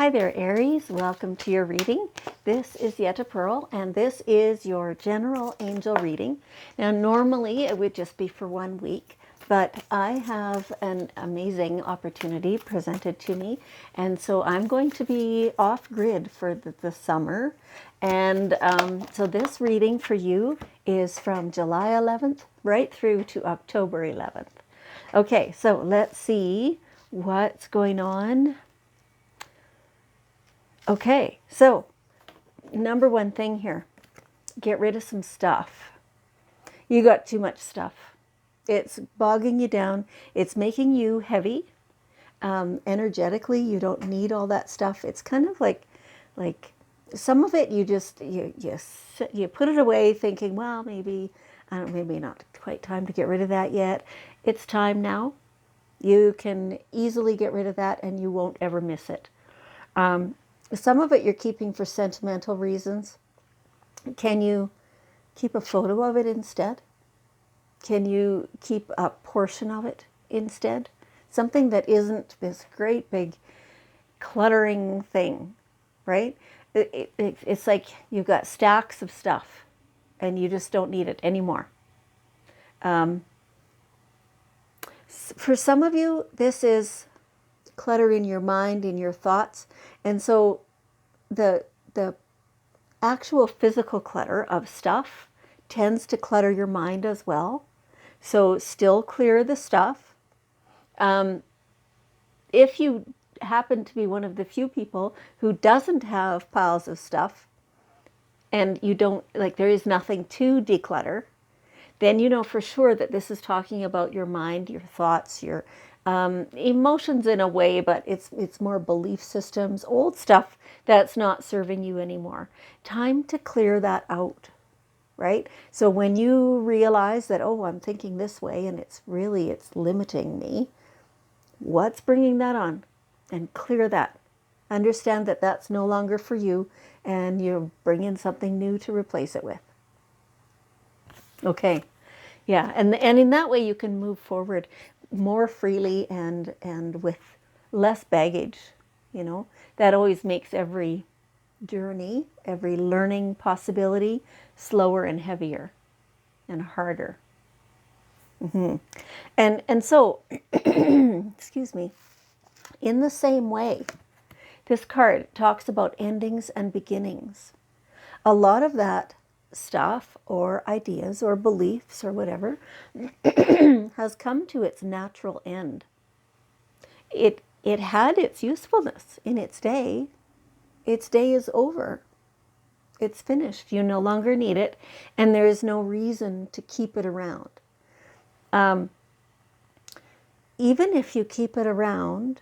Hi there, Aries. Welcome to your reading. This is Yetta Pearl, and this is your general angel reading. Now, normally it would just be for 1 week, but I have an amazing opportunity presented to me, and so I'm going to be off grid for the summer. And so this reading for you is from July 11th right through to October 11th. Okay, so let's see what's going on. Okay, so number one thing here, get rid of some stuff. You got too much stuff. It's bogging you down. It's making you heavy. Energetically, you don't need all that stuff. It's kind of like some of it you just you put it away thinking, well, maybe maybe not quite time to get rid of that yet. It's time now. You can easily get rid of that, and you won't ever miss it. Some of it you're keeping for sentimental reasons. Can you keep a photo of it instead? Can you keep a portion of it instead? Something that isn't this great big cluttering thing, right? It's like you've got stacks of stuff and you just don't need it anymore. For some of you, this is clutter in your mind, in your thoughts. And so the actual physical clutter of stuff tends to clutter your mind as well. So still clear the stuff. If you happen to be one of the few people who doesn't have piles of stuff, and you don't, like, there is nothing to declutter, then you know for sure that this is talking about your mind, your thoughts, your emotions in a way, but it's more belief systems, old stuff that's not serving you anymore. Time to clear that out, right? So when you realize that, oh, I'm thinking this way and it's limiting me, what's bringing that on? And clear that. Understand that that's no longer for you, and you bring in something new to replace it with. Okay. Yeah, and in that way you can move forward more freely and with less baggage, you know. That always makes every journey, every learning possibility slower and heavier and harder. And so, excuse me, in the same way, this card talks about endings and beginnings. A lot of that stuff or ideas or beliefs or whatever has come to its natural end. It had its usefulness in its day. Its day is over. It's finished. You no longer need it, and there is no reason to keep it around. Even if you keep it around,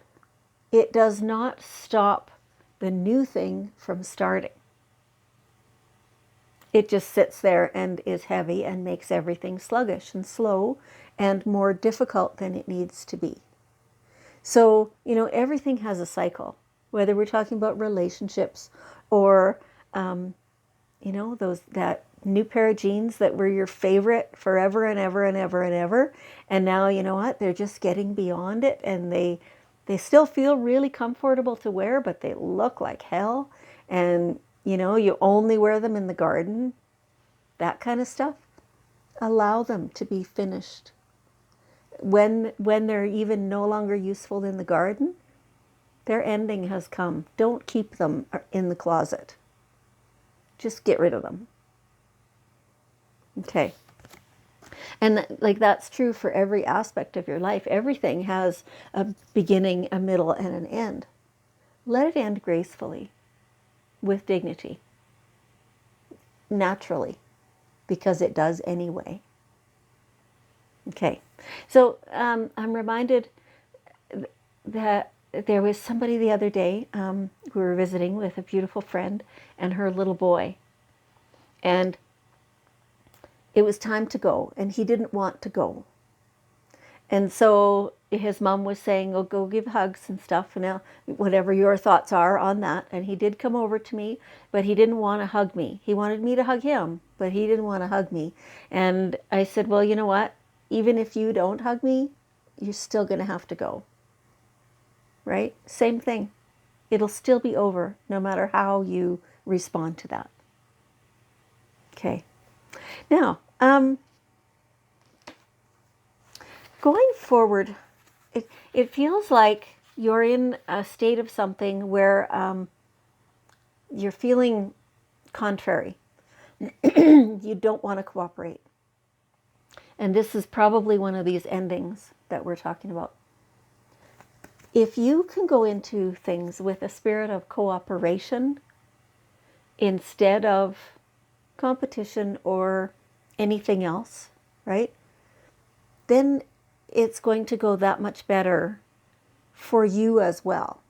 it does not stop the new thing from starting. It just sits there and is heavy and makes everything sluggish and slow and more difficult than it needs to be. So, you know, everything has a cycle, whether we're talking about relationships or, you know, that new pair of jeans that were your favorite forever and ever and ever and ever. And now, you know what, they're just getting beyond it, and they still feel really comfortable to wear, but they look like hell. And you know, you only wear them in the garden, that kind of stuff. Allow them to be finished. When they're even no longer useful in the garden, their ending has come. Don't keep them in the closet. Just get rid of them. Okay. And like that's true for every aspect of your life. Everything has a beginning, a middle, and an end. Let it end gracefully, with dignity, naturally, because it does anyway. Okay, so I'm reminded that there was somebody the other day, we were visiting with a beautiful friend and her little boy, and it was time to go, and he didn't want to go. And so his mom was saying, oh, go give hugs and stuff, and now whatever your thoughts are on that. And he did come over to me, but he didn't want to hug me. He wanted me to hug him, but he didn't want to hug me. And I said, well, you know what? Even if you don't hug me, you're still going to have to go. Right? Same thing. It'll still be over no matter how you respond to that. Okay. Now, going forward, it feels like you're in a state of something where you're feeling contrary. You don't want to cooperate. And this is probably one of these endings that we're talking about. If you can go into things with a spirit of cooperation instead of competition or anything else, right? Then it's going to go that much better for you as well.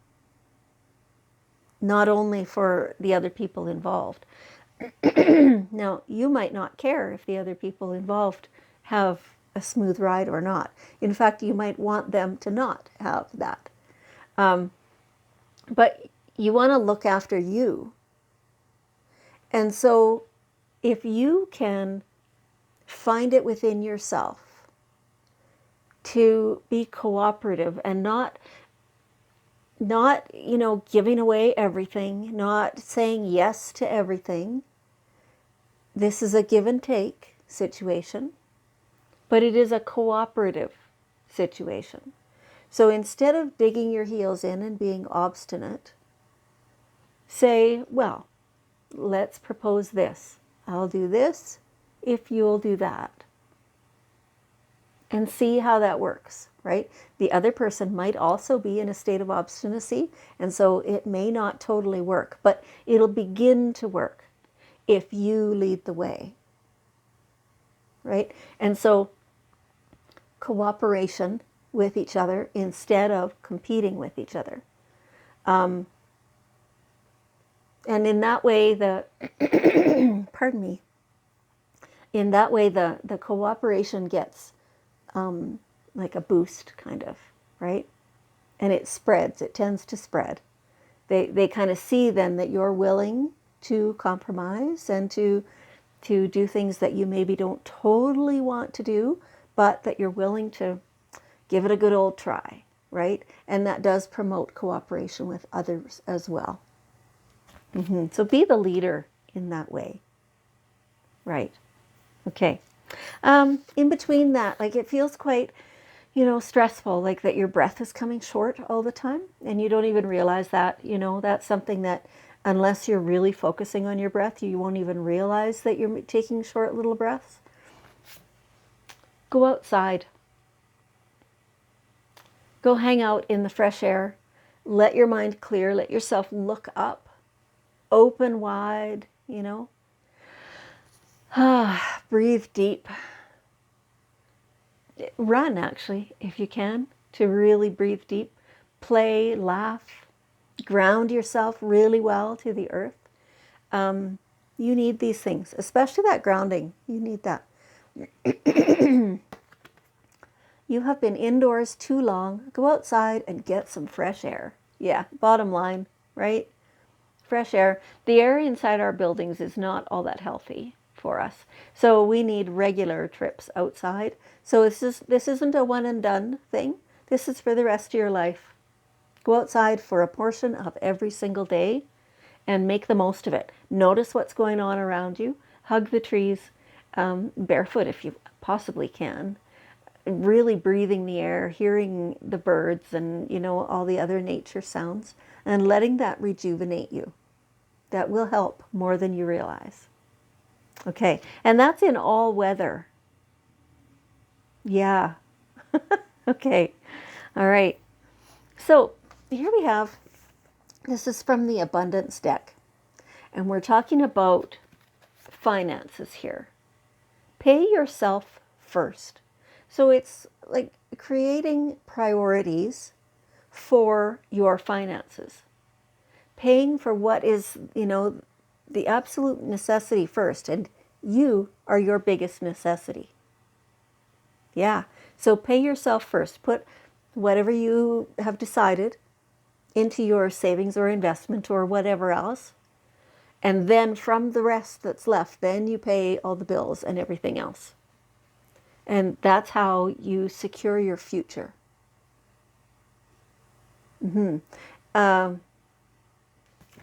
Not only for the other people involved. Now, you might not care if the other people involved have a smooth ride or not. In fact, you might want them to not have that. But you want to look after you. And so if you can find it within yourself to be cooperative and not giving away everything, not saying yes to everything. This is a give and take situation, but it is a cooperative situation. So instead of digging your heels in and being obstinate, say, well, let's propose this. I'll do this if you'll do that. And see how that works, right? The other person might also be in a state of obstinacy, and so it may not totally work, but it'll begin to work if you lead the way, right? And so cooperation with each other instead of competing with each other. And in that way, pardon me, in that way, the cooperation gets like a boost, kind of, right? And it spreads, it tends to spread. They kind of see then that you're willing to compromise and to do things that you maybe don't totally want to do, but that you're willing to give it a good old try, right? And that does promote cooperation with others as well. So be the leader in that way, right? Okay. In between that, like it feels quite, stressful, like that your breath is coming short all the time and you don't even realize that, that's something that unless you're really focusing on your breath, you won't even realize that you're taking short little breaths. Go outside. Go hang out in the fresh air. Let your mind clear. Let yourself look up. Open wide, breathe deep. Run, actually, if you can, to really breathe deep. Play, laugh, ground yourself really well to the earth. You need these things, especially that grounding. You need that. You have been indoors too long. Go outside and get some fresh air. Yeah, bottom line, right? Fresh air. The air inside our buildings is not all that healthy for us. So we need regular trips outside. So this isn't a one and done thing. This is for the rest of your life. Go outside for a portion of every single day and make the most of it. Notice what's going on around you. Hug the trees, barefoot if you possibly can. Really breathing the air, hearing the birds and, all the other nature sounds, and letting that rejuvenate you. That will help more than you realize. Okay, and that's in all weather. Yeah. Okay. All right. So here we have, this is from the Abundance deck, and we're talking about finances here. Pay yourself first. So it's like creating priorities for your finances. Paying for what is, the absolute necessity first. And you are your biggest necessity. Yeah. So pay yourself first. Put whatever you have decided into your savings or investment or whatever else. And then from the rest that's left, then you pay all the bills and everything else. And that's how you secure your future.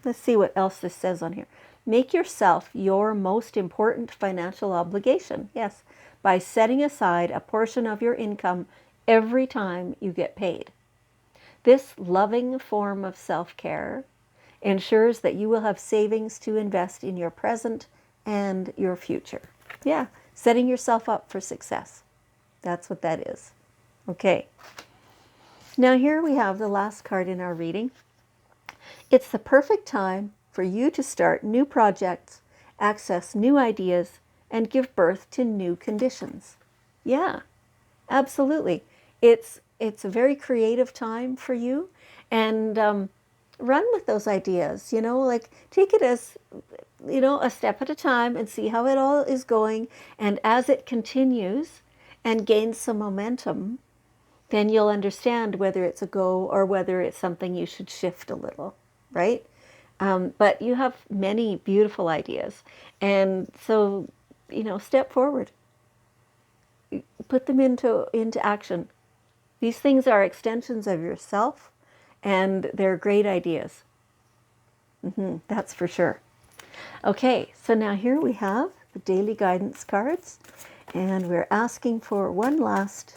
Let's see what else this says on here. Make yourself your most important financial obligation. Yes, by setting aside a portion of your income every time you get paid. This loving form of self-care ensures that you will have savings to invest in your present and your future. Yeah, setting yourself up for success. That's what that is. Okay. Now here we have the last card in our reading. It's the perfect time for you to start new projects, access new ideas, and give birth to new conditions. Yeah, absolutely. It's a very creative time for you, and run with those ideas. Like take it as a step at a time and see how it all is going. And as it continues and gains some momentum, then you'll understand whether it's a go or whether it's something you should shift a little, right? But you have many beautiful ideas. And so, step forward. Put them into action. These things are extensions of yourself, and they're great ideas. That's for sure. Okay, so now here we have the daily guidance cards, and we're asking for one last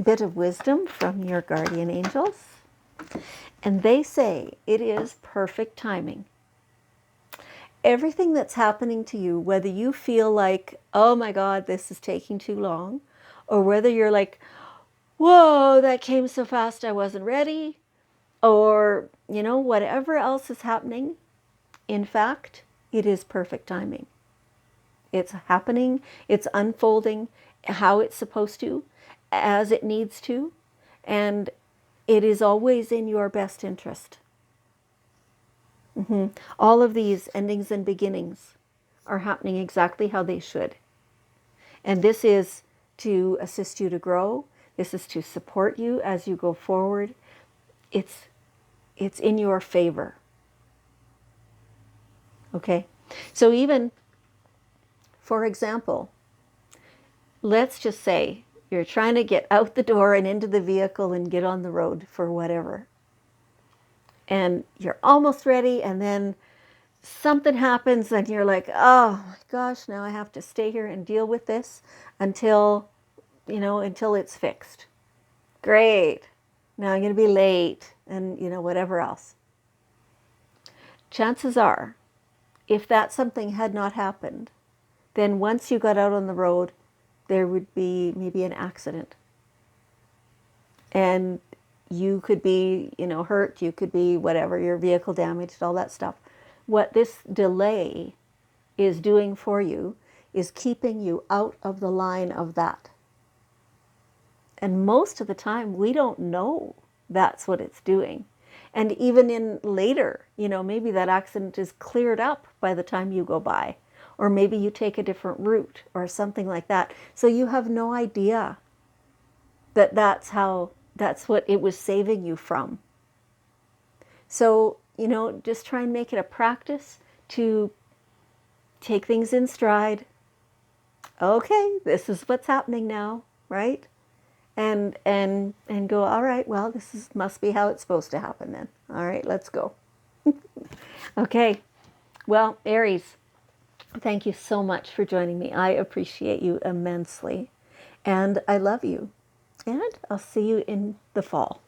bit of wisdom from your guardian angels. And they say it is perfect timing. Everything that's happening to you, whether you feel like, oh my God, this is taking too long, or whether you're like, whoa, that came so fast I wasn't ready, or, whatever else is happening, in fact, it is perfect timing. It's happening, it's unfolding how it's supposed to, as it needs to, and it is always in your best interest. All of these endings and beginnings are happening exactly how they should. And this is to assist you to grow. This is to support you as you go forward. It's in your favor. Okay? So even, for example, let's just say you're trying to get out the door and into the vehicle and get on the road for whatever. And you're almost ready, and then something happens and you're like, oh my gosh, now I have to stay here and deal with this until it's fixed. Great. Now I'm going to be late and, whatever else. Chances are, if that something had not happened, then once you got out on the road, there would be maybe an accident. And you could be, hurt, you could be whatever, your vehicle damaged, all that stuff. What this delay is doing for you is keeping you out of the line of that. And most of the time, we don't know that's what it's doing. And even in later, maybe that accident is cleared up by the time you go by. Or maybe you take a different route or something like that. So you have no idea that that's what it was saving you from. So, just try and make it a practice to take things in stride. Okay, this is what's happening now, right? And go, all right, well, must be how it's supposed to happen then. All right, let's go. Okay, well, Aries, thank you so much for joining me. I appreciate you immensely, and I love you. And I'll see you in the fall.